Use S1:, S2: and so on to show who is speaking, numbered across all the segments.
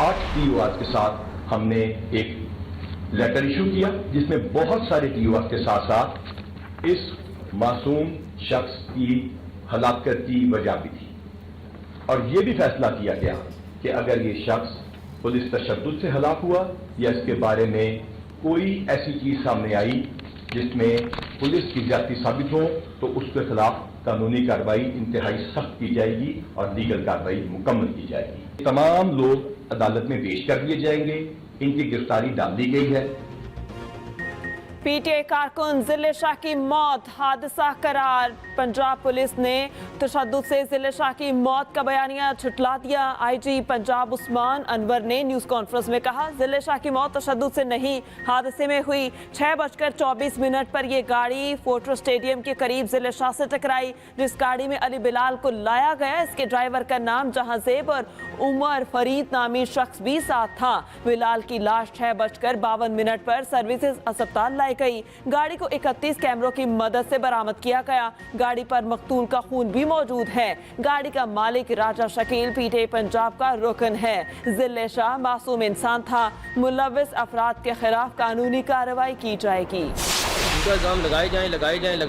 S1: 8 TORs के साथ हमने एक लेटर इशू किया, जिसमें बहुत सारे TORs के साथ साथ इस मासूम शख्स की हलाकत की वजह भी थी। और ये भी फैसला किया गया कि अगर ये शख्स पुलिस तशद्दुद से हलाक हुआ या इसके बारे में कोई ऐसी चीज सामने आई जिसमें पुलिस की ज्यादती साबित हो, तो उसके खिलाफ कानूनी कार्रवाई इंतहाई सख्त की जाएगी और लीगल कार्रवाई मुकम्मल की जाएगी। तमाम लोग अदालत में पेश कर दिए जाएंगे, इनकी गिरफ्तारी डाल दी गई है।
S2: पीटीआई कारकुन जिले शाह की मौत हादसा करार। पंजाब पुलिस ने तशद्दुद से जिले शाह की मौत का बयानिया झुठला दिया। आईजी पंजाब उस्मान अनवर ने न्यूज कॉन्फ्रेंस में कहा, जिले शाह की मौत तशद्दुद से नहीं, हादसे में हुई। 6:24 पर यह गाड़ी फोर्ट्रेस स्टेडियम के करीब जिले शाह से टकराई। जिस गाड़ी में अली बिलाल को लाया गया, इसके ड्राइवर का नाम जहांजेब और उमर फरीद नामी शख्स भी साथ था। बिलाल की लाश 6:52 पर सर्विसेज अस्पताल लाई गई। गाड़ी को 31 कैमरों की मदद से बरामद किया गया। गाड़ी पर मकतूल का खून भी मौजूद है। गाड़ी का मालिक राजा शकील पीटीआई पंजाब का रुकन है। जिले शाह मासूम इंसान था। मुलविस अफराद के खिलाफ कानूनी कार्रवाई की जाएगी।
S3: उनका इल्जाम लगाए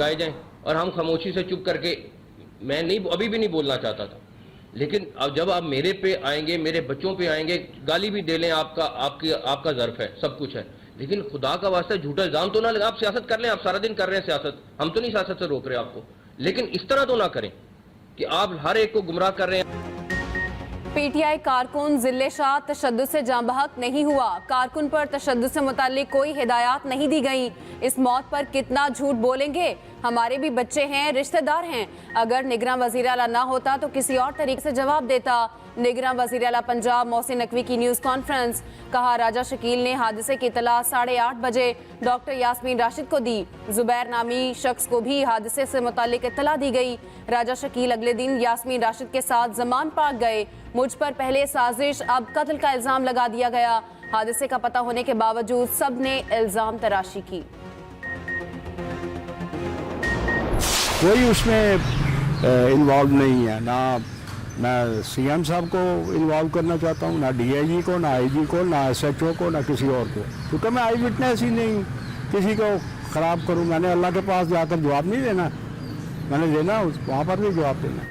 S3: जाएं और हम खामोशी से चुप करके, मैं नहीं, अभी भी नहीं बोलना चाहता था, लेकिन अब जब आप मेरे पे आएंगे, मेरे बच्चों पे आएंगे, गाली भी दे लें, आपका ज़र्फ है, सब कुछ है, लेकिन खुदा का वास्ता झूठा इल्जाम तो ना लगा। आप सियासत कर लें, आप सारा दिन कर रहे हैं सियासत, हम तो नहीं सियासत से रोक रहे आपको, लेकिन इस तरह तो ना करें कि आप हर एक को गुमराह कर रहे हैं।
S4: पीटीआई कारकुन जिले शाह तशद्दुद से जाँ बहक नहीं हुआ। कारकुन पर तशद्दुद से मुताल्लिक कोई हिदायत नहीं दी गई। इस मौत पर कितना झूठ बोलेंगे, हमारे भी बच्चे हैं, रिश्तेदार हैं। अगर निगरान वज़ीर आला ना होता तो किसी और तरीके से जवाब देता। निगरान वज़ीर आला पंजाब मोहसिन नकवी की न्यूज़ कॉन्फ्रेंस। कहा, राजा शकील ने हादसे की इतला 8:30 बजे डॉक्टर यास्मीन राशिद को दी। जुबैर नामी शख्स को भी हादसे से मुताल्लिक इतला दी गई। राजा शकील अगले दिन यास्मीन राशिद के साथ जमान पाक गए। मुझ पर पहले साजिश, अब कत्ल का इल्ज़ाम लगा दिया गया। हादसे का पता होने के बावजूद सब ने इल्ज़ाम तराशी की।
S5: कोई उसमें इन्वॉल्व नहीं है, ना मैं सीएम साहब को इन्वॉल्व करना चाहता हूँ, ना डीआईजी को, ना आईजी को, ना एसएचओ को, ना किसी और को, क्योंकि मैं आई विटनेस ही नहीं हूँ। किसी को ख़राब करूँ, मैंने अल्लाह के पास जाकर जवाब नहीं देना, मैंने देना वहाँ पर भी जवाब देना।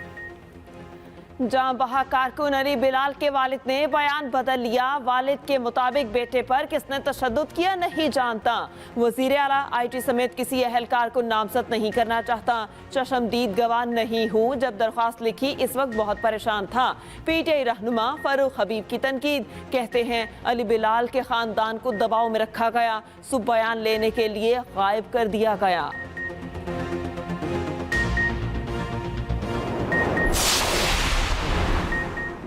S2: जहां बहा कारकुन अली बिलाल के वालिद ने बयान बदल लिया। वालिद के मुताबिक बेटे पर किसने तशद्दुद किया नहीं जानता। वजीर आला आईटी समेत किसी अहलकार को नामजद नहीं करना चाहता। चशमदीद गवाह नहीं हूँ, जब दरख्वास्त लिखी इस वक्त बहुत परेशान था। पीटीआई रहनुमा फारूक हबीब की तनकीद। कहते हैं, अली बिलाल के खानदान को दबाव में रखा गया, सुबह बयान लेने के लिए गायब कर दिया गया।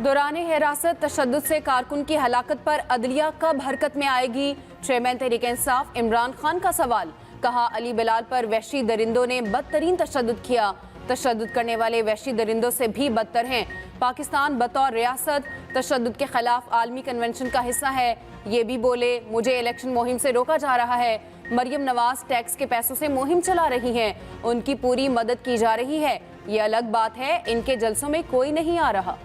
S4: दौरान हिरासत तशद्दुद से कारकुन की हलाकत पर अदलिया कब हरकत में आएगी? चेयरमैन तहरीक इंसाफ इमरान खान का सवाल। कहा, अली बिलाल पर वहशी दरिंदों ने बदतरीन तशद्दुद किया। तशद्दुद करने वाले वहशी दरिंदों से भी बदतर हैं। पाकिस्तान बतौर रियासत तशद्दुद के खिलाफ आलमी कन्वेंशन का हिस्सा है। ये भी बोले, मुझे इलेक्शन मुहिम से रोका जा रहा है। मरियम नवाज टैक्स के पैसों से मुहिम चला रही हैं, उनकी पूरी मदद की जा रही है। ये अलग बात है, इनके जलसों में कोई नहीं आ रहा।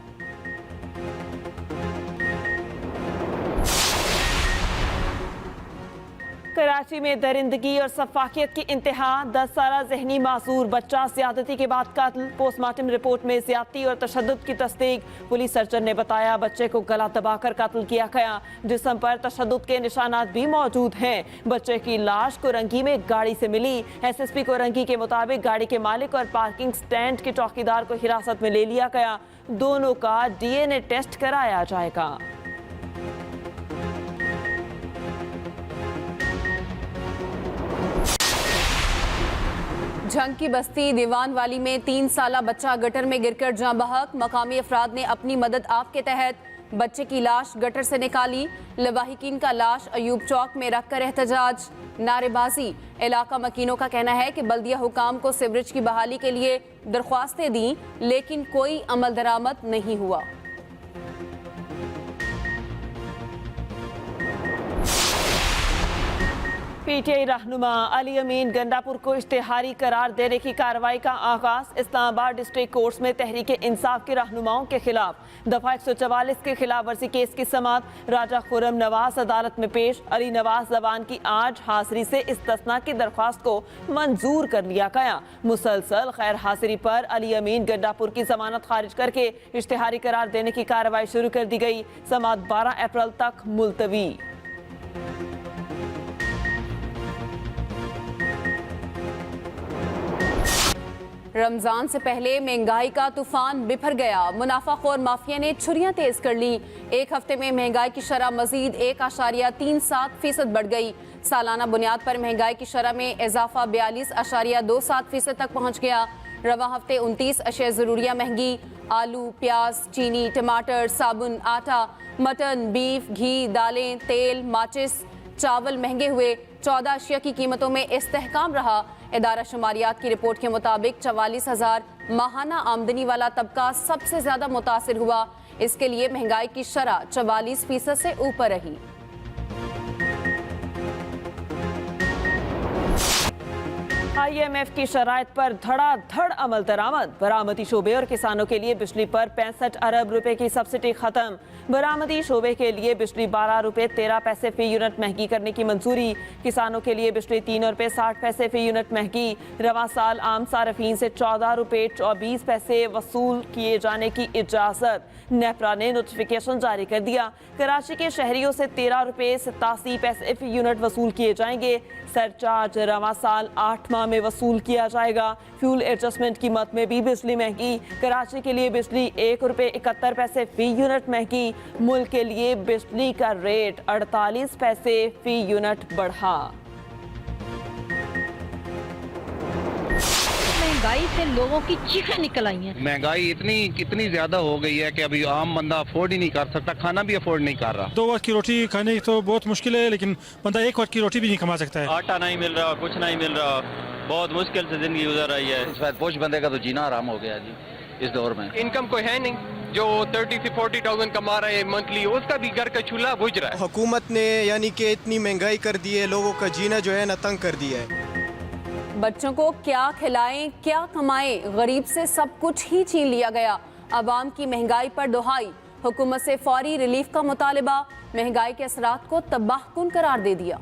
S2: कराची में दरिंदगी और सफाकियत की इंतहा। 10 साला जहनी मासूर बच्चा ज्यादती के बाद कत्ल। पोस्टमार्टम रिपोर्ट में ज्यादती और तशद्दुद की तस्दीक। पुलिस सर्जन ने बताया, बच्चे को गला दबाकर कत्ल किया गया। जिस्म पर तशद्दुद के निशानात भी मौजूद हैं। बच्चे की लाश कोरंगी में गाड़ी से मिली। एसएसपी कोरंगी के मुताबिक गाड़ी के मालिक और पार्किंग स्टैंड के चौकीदार को हिरासत में ले लिया गया। दोनों का डीएनए टेस्ट कराया जाएगा।
S4: झंग की बस्ती दीवान वाली में 3 साला बच्चा गटर में गिरकर जाँ बहक। मकामी अफराद ने अपनी मदद आप के तहत बच्चे की लाश गटर से निकाली। लवाहिकीन का लाश अयूब चौक में रखकर एहतजाज, नारेबाजी। इलाका मकीनों का कहना है कि बल्दिया हुकाम को सीवरेज की बहाली के लिए दरख्वास्तें दी, लेकिन कोई अमल दरामद नहीं हुआ।
S2: पीटीआई रहनुमा अली अमीन गंडापुर को इश्तेहारी करार देने की कार्रवाई का आगाज। इस्लामाबाद डिस्ट्रिक्ट कोर्ट्स में तहरीक इंसाफ के रहनुमाओं के खिलाफ दफा 144 के खिलाफ वर्जी केस की समाअत। राजा खुर्रम नवाज अदालत में पेश। अली नवाज जबान की आज हाजिरी से इस्तिस्ना की दरख्वास्त को मंजूर कर लिया गया। मुसलसल खैर हाजिरी पर अली अमीन गंडापुर की जमानत खारिज करके इश्तेहारी करार देने की कार्रवाई शुरू कर दी गई। समाअत 12 अप्रैल तक मुलतवी।
S4: रमजान से पहले महंगाई का तूफान बिफर गया। मुनाफाखोर माफिया ने छुरियां तेज कर ली। एक हफ्ते में महंगाई की शरह मजीद 1.37% बढ़ गई। सालाना बुनियाद पर महंगाई की शरह में इजाफा 42.27% तक पहुंच गया। रवा हफ्ते 29 अशिया ज़रूरिया महंगी। आलू, प्याज, चीनी, टमाटर, साबुन, आटा, मटन, बीफ, घी, दालें, तेल, माचिस, चावल महंगे हुए। 14 अशिया की कीमतों में इस्तेहकाम रहा। इदारा शुमारियात की रिपोर्ट के मुताबिक 44,000 माहाना आमदनी वाला तबका सबसे ज्यादा मुतासिर हुआ। इसके लिए महंगाई की शरह 44% से ऊपर रही।
S2: IMF की शराइत पर धड़ाधड़ अमल दरामद। बरामदी शोबे और किसानों के लिए बिजली पर 65 अरब रुपए की सब्सिडी खत्म। बरामदी शोबे के लिए बिजली 12 रुपए 13 पैसे फी यूनिट महंगी करने की मंजूरी। किसानों के लिए बिजली 3 रुपए 60 पैसे फी यूनिट महंगी। रवा साल आम सार्फिन से 14 रुपए 24 पैसे वसूल किए जाने की इजाजत। नेपरा ने नोटिफिकेशन जारी कर दिया। कराची के शहरियों से 13 रुपए 87 पैसे फी यूनिट वसूल किए जाएंगे। सरचार्ज रवा साल 8 माह में वसूल किया जाएगा। फ्यूल एडजस्टमेंट कीमत में भी बिजली महंगी। कराची के लिए बिजली 1 रुपए 71 पैसे फी यूनिट महंगी। मुल्क के लिए बिजली का रेट 48 पैसे फी यूनिट बढ़ा।
S6: महंगाई से लोगों की चीखें निकल आई हैं।
S7: महंगाई इतनी ज्यादा हो गई है कि अभी आम बंदा अफोर्ड ही नहीं कर सकता, खाना भी अफोर्ड नहीं कर रहा।
S8: 2 वक्त की रोटी खाने की तो बहुत मुश्किल है, लेकिन बंदा 1 वक्त की रोटी भी नहीं कमा सकता है।
S9: आटा नहीं मिल रहा, कुछ नहीं मिल रहा, बहुत मुश्किल से जिंदगी गुजर रही है।
S7: पोष बंदे का तो जीना आराम हो गया जी इस दौर में।
S10: इनकम कोई है नहीं, जो 30 से 40,000 कमा रहे हैं मंथली, उसका भी घर का चूल्हा बुझ रहा है।
S11: हुकूमत ने यानी कि इतनी महंगाई कर दी है, लोगों का जीना जो है ना तंग कर दिया है।
S4: बच्चों को क्या खिलाएं, क्या कमाएं, गरीब से सब कुछ ही छीन लिया गया। अवाम की महंगाई पर दुहाई। हुकूमत से फौरी रिलीफ का मुतालिबा। महंगाई के असरात को तबाहकुन करार दे दिया।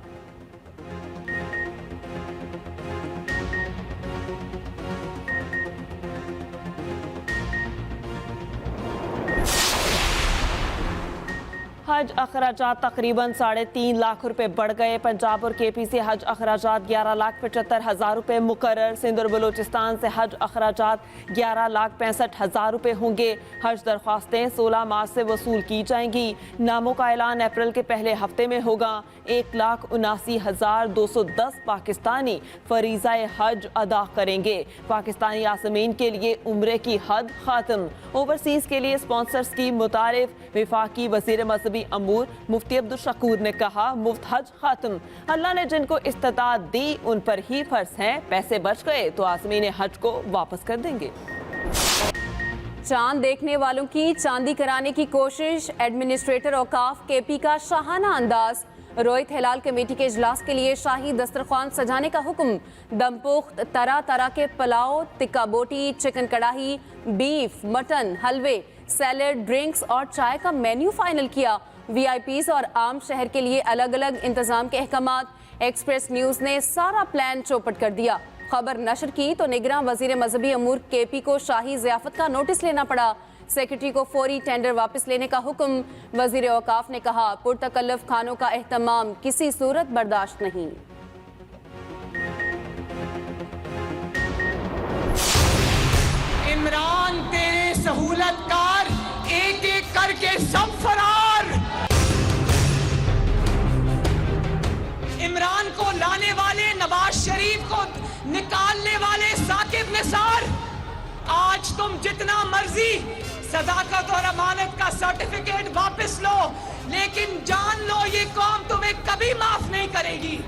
S2: हज अखराजात तकरीबन 3.5 लाख रुपए बढ़ गए। पंजाब और केपी से हज अखराजात 11,75,000 रुपए मुकर्रर। सिंध और बलूचिस्तान से हज अखराजात 11,65,000 रुपए होंगे। हज दरख्वास्तें 16 मार्च से वसूल की जाएंगी। नामों का ऐलान अप्रैल के पहले हफ्ते में होगा। 1,79,210 पाकिस्तानी फरीज़ा हज अदा करेंगे। पाकिस्तानी आसमीन के लिए उम्रे की हद खात्म। ओवरसीज के लिए स्पॉन्सर्स की मुतारिफ। वफाकी वज़ीर मज़हबी अमूर मुफ्ती अब्दुल शकूर ने कहा, मुफ्त हज खात्म। अल्लाह ने जिनको इस्तिताअत दी उन पर ही फर्ज है। पैसे बच गए तो आसमीन हज को वापस कर देंगे।
S4: चांद देखने वालों की चांदी कराने की कोशिश। एडमिनिस्ट्रेटर औकाफ केपी का शाहाना अंदाज। रोहित हिलाल कमेटी के इजलास के लिए शाही दस्तरखान सजाने का हुक्म। दमपुख्त तरह तरह के पुलाव, टिक्का बोटी, चिकन कढ़ाई, बीफ, मटन, हलवे, सैलड, ड्रिंक्स और चाय का मेन्यू फाइनल किया। वीआईपीज और आम शहर के लिए अलग अलग इंतजाम के अहकामात। एक्सप्रेस न्यूज ने सारा प्लान चौपट कर दिया। खबर नशर की तो निगरान वजीर मजहबी अमूर केपी को शाही ज़ियाफत का नोटिस लेना पड़ा। सेक्रेटरी को फौरी टेंडर वापस लेने का हुक्म। वजीर औकाफ ने कहा, पुरतकल्लफ खानों का एहतमाम किसी सूरत बर्दाश्त नहीं।
S12: इमरान तेरे सहूलतकार, एक एक करके सब फरार। इमरान को लाने वाले, नवाज शरीफ को निकालने वाले साकिब निसार, आज तुम जितना मर्जी सदाकत और अमानत का सर्टिफिकेट वापस लो, लेकिन जान लो ये कौम तुम्हें कभी माफ नहीं करेगी।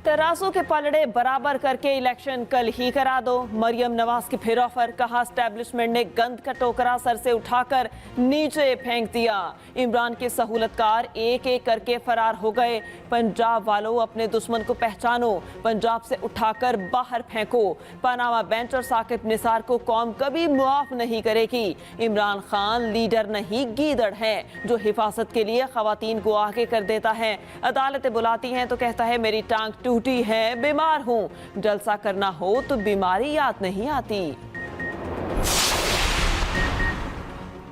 S2: तराजू के पलड़े बराबर करके इलेक्शन कल ही करा दो। मरियम नवाज की फिर ऑफर, कहा एस्टेब्लिशमेंट ने गंद का टोकरा सर से उठाकर नीचे फेंक दिया। इमरान के सहूलतकार एक एक करके फरार हो गए। पंजाब वालों, अपने दुश्मन को पहचानो, पंजाब से उठाकर बाहर फेंको। पनामा बेंच और साकिब निसार को कौम कभी मुआफ नहीं करेगी। इमरान खान लीडर नहीं गीदड़ है जो हिफाजत के लिए खवातीन को आगे कर देता है। अदालतें बुलाती हैं तो कहता है मेरी टांग टूटी है, बीमार हूं। जलसा करना हो तो बीमारी याद नहीं आती।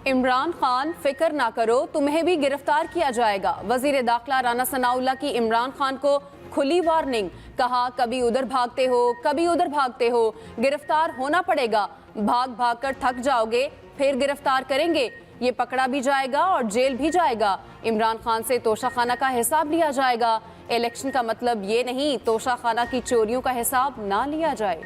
S4: इमरान खान, फिक्र ना करो, तुम्हें भी गिरफ्तार किया जाएगा। वजीर दाखिला राना सनाउल्लाह की इमरान खान को खुली वार्निंग, कहा कभी उधर भागते हो कभी उधर भागते हो, गिरफ्तार होना पड़ेगा। भाग भाग कर थक जाओगे फिर गिरफ्तार करेंगे, ये पकड़ा भी जाएगा और जेल भी जाएगा। इमरान खान से तोशाखाना का हिसाब लिया जाएगा। इलेक्शन का मतलब ये नहीं तोशाखाना की चोरियों का हिसाब ना लिया जाए।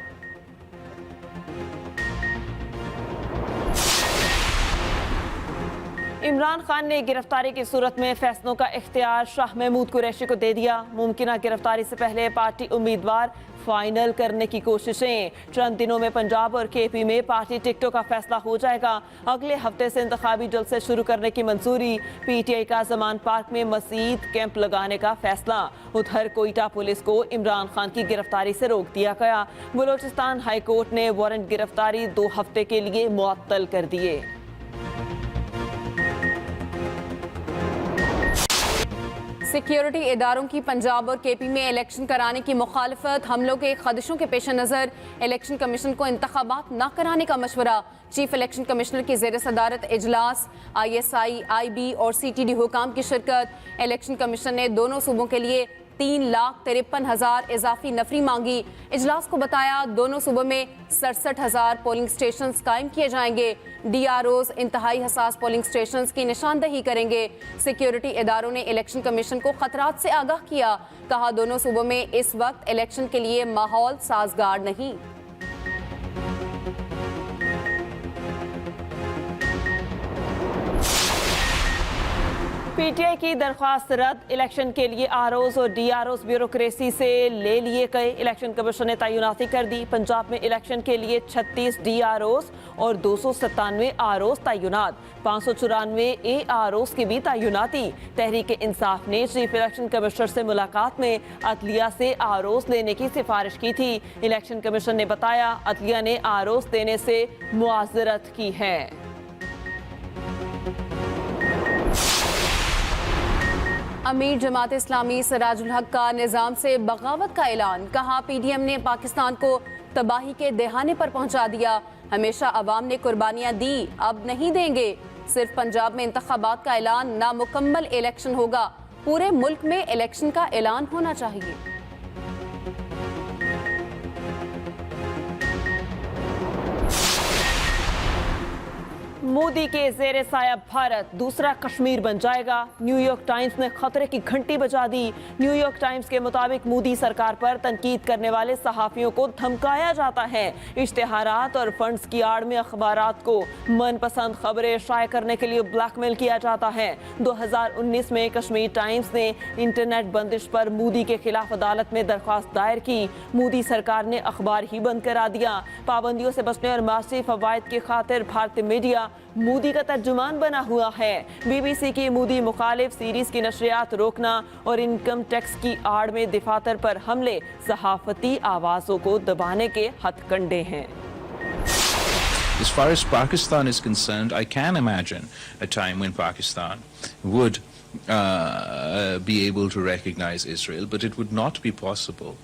S2: इमरान खान ने गिरफ्तारी की सूरत में फैसलों का इख्तियार शाह महमूद कुरैशी को दे दिया। मुमकिन गिरफ्तारी से पहले पार्टी उम्मीदवार फाइनल करने की कोशिशें। चंद दिनों में पंजाब और केपी में पार्टी टिकटों का फैसला हो जाएगा। अगले हफ्ते से इंतखाबी जलसे शुरू करने की मंजूरी। पीटीआई का जमान पार्क में मजीद कैंप लगाने का फैसला। उधर कोयटा पुलिस को इमरान खान की गिरफ्तारी से रोक दिया गया। बलोचिस्तान हाई कोर्ट ने वारंट गिरफ्तारी 2 हफ्ते के लिए मुअत्तल कर दिए।
S4: सिक्योरिटी इदारों की पंजाब और केपी में इलेक्शन कराने की मुखालफत, हमलों के खदशों के पेश नज़र इलेक्शन कमीशन को इंतखाबात न कराने का मशवरा। चीफ इलेक्शन कमिश्नर की ज़ेर सदारत इजलास, ISI, IB और CTD हुकाम की शिरकत। इलेक्शन कमीशन ने दोनों सूबों के लिए 3,53,000 इजाफी नफरी मांगी। इजलास को बताया दोनों सूबों में 67,000 पोलिंग स्टेशन कायम किए जाएंगे। DROs इंतहाई हसास पोलिंग स्टेशन की निशानदही करेंगे। सिक्योरिटी इदारों ने इलेक्शन कमीशन को खतरात से आगाह किया, कहा दोनों सूबों में इस वक्त इलेक्शन के लिए माहौल साजगार नहीं।
S2: पीटीआई की दरख्वास्त रद्द, इलेक्शन के लिए ROs और DROs ब्यूरोक्रेसी से ले लिए गए। इलेक्शन कमीशन ने तैनाती कर दी। पंजाब में इलेक्शन के लिए 36 DROs और 297 ROs तैनात, 594 AROs की भी तैनाती। तहरीक इंसाफ ने चीफ इलेक्शन कमिश्नर से मुलाकात में अदलिया से ROs लेने की सिफारिश की थी। इलेक्शन कमीशन ने बताया अदलिया ने ROs देने से मुआजरत की है।
S4: अमीर जमात इस्लामी सिराजुल हक का निज़ाम से बगावत का ऐलान, कहा PDM ने पाकिस्तान को तबाही के देहाने पर पहुंचा दिया। हमेशा अवाम ने कुर्बानियां दी, अब नहीं देंगे। सिर्फ पंजाब में इंतखाबात का ऐलान, नामुकम्मल इलेक्शन होगा। पूरे मुल्क में इलेक्शन का ऐलान होना चाहिए।
S2: मोदी के ज़ेरे साया भारत दूसरा कश्मीर बन जाएगा। न्यूयॉर्क टाइम्स ने खतरे की घंटी बजा दी। न्यूयॉर्क टाइम्स के मुताबिक मोदी सरकार पर तनकीद करने वाले सहाफ़ियों को धमकाया जाता है। इश्तिहारात और फंड्स की आड़ में अखबारात को मनपसंद खबरें शाये करने के लिए ब्लैकमेल किया जाता है। 2019 में कश्मीर टाइम्स ने इंटरनेट बंदिश पर मोदी के खिलाफ अदालत में दरख्वास्त दायर की। मोदी सरकार ने अखबार ही बंद करा दिया। पाबंदियों से बचने और माशी फवायद की खातिर भारतीय मीडिया मोदी का तर्जुमान बना हुआ है। BBC की मोदी मुखालिफ सीरीज की नशरियात रोकना और इनकम टैक्स की आड़ में दफातर पर हमले सहाफती आवाज़ों को दबाने के हथकंडे हैं।
S13: As far as Pakistan is concerned, I can imagine a time when Pakistan would be able to recognize Israel, but it would not be possible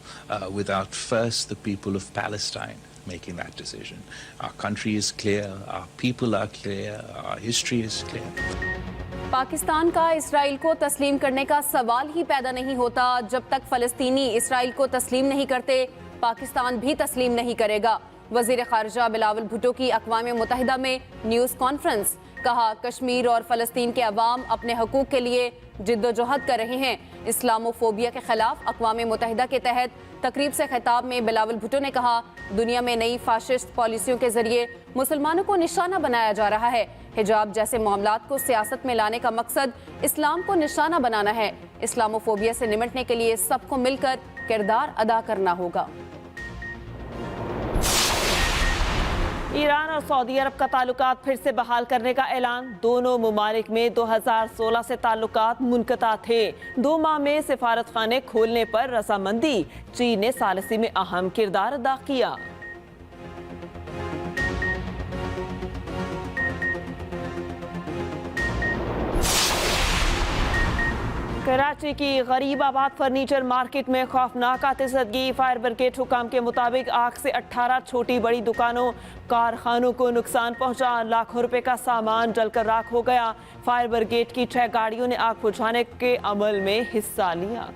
S13: without first the people of Palestine making that decision. Our country is clear, our people are clear, our history is clear.
S4: Pakistan का Israel को तस्लीम करने का सवाल ही पैदा नहीं होता। जब तक फ़लस्तीनी इसराइल को तस्लीम नहीं करते, पाकिस्तान भी तस्लीम नहीं करेगा। वज़ीर ख़ारिजा बिलावल भुट्टो की अक़वाम मुत्तहिदा में न्यूज़ कॉन्फ्रेंस, कहा कश्मीर और फ़लस्तीन के अवाम अपने हकूक़ के लिए जिद्दोजहद कर रहे हैं। इस्लामोफोबिया के खिलाफ अक़वाम मुत्तहिदा के तहत तकरीब से खिताब में बिलावल भुट्टो ने कहा, दुनिया में नई फाशिस्ट पॉलिसियों के जरिए मुसलमानों को निशाना बनाया जा रहा है। हिजाब जैसे मामलात को सियासत में लाने का मकसद इस्लाम को निशाना बनाना है। इस्लामोफोबिया से निपटने के लिए सबको मिलकर किरदार अदा करना होगा।
S2: ईरान और सऊदी अरब का ताल्लुकात फिर से बहाल करने का ऐलान। दोनों मुमालिक में 2016 से ताल्लुकात मुनक़ता थे। 2 माह में सिफारत खाने खोलने पर रजामंदी। चीन ने सालिसी में अहम किरदार अदा किया। कराची की गरीबाबाद फर्नीचर मार्केट में खौफनाक आतिशबाजी। फायर ब्रिगेड हुकाम के मुताबिक आग से 18 छोटी बड़ी दुकानों कारखानों को नुकसान पहुंचा। लाखों रुपए का सामान जलकर राख हो गया। फायर ब्रिगेड की 6 गाड़ियों ने आग बुझाने के अमल में हिस्सा लिया।